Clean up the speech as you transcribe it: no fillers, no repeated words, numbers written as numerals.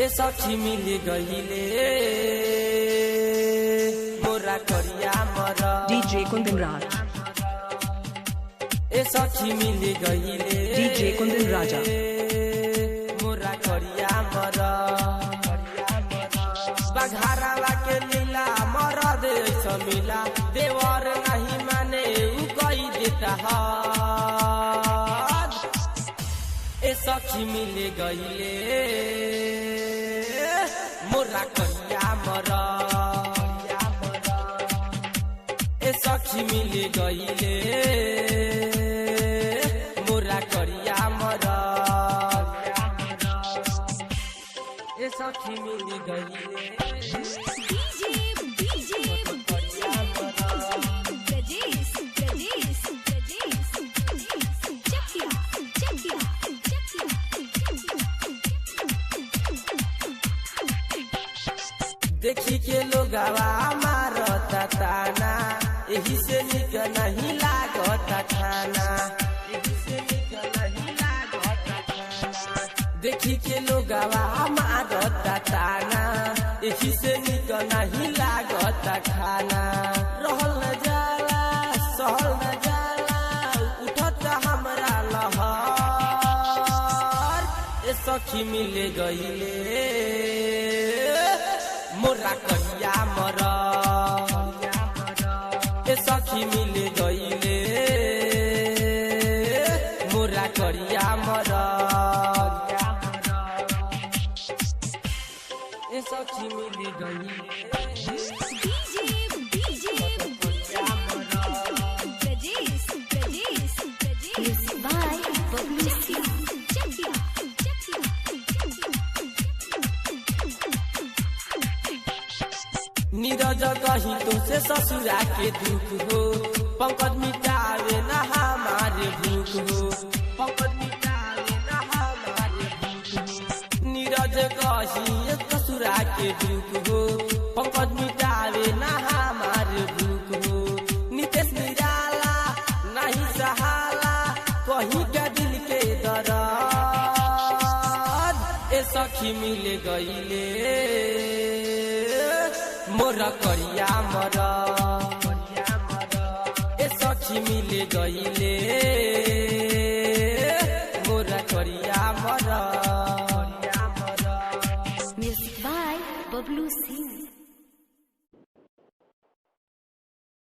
ए सखी मिल गईले मोरा करिया मर DJ Kundan Raj ए सखी मिल गईले DJ Kundan Raja मोरा करिया मर बघारावा के लीला मर दे समिला देवर नहीं माने उ कई देता है ए सखी मिल गईले मोरा करिया मर ए सखी मिल गईले मोरा करिया मर ए सखी मिल गईले देखी के लोगवा मारता ताना यही से निक नहीं लागता खाना यही से निक नहीं लागता खाना देखी के लोगवा मारता ताना यही से निक नहीं लागता खाना रहल न जाला सहल न जाला उठत हमरा लहर ए सखी मिल गईले मोरा करिया मर ए सखी मिल गईले मोरा करिया मर ए सखी मिल गईले नीरज कहीं तो से ससुरा के दुख हो पंकज मिटावे न हमारे भूख हो पंकज मिटावे न हमारे भूख हो नीरज कहीं ससुरा के दुख हो पंकज मिटावे न हमारे भूख हो नितेश निराला नहीं सहाला कहीं का दिल के दर्द ए सखी मिल गईले मोरा करिया मर ए सखी मिल गईले मोरा करिया मर Music by Bablu Singh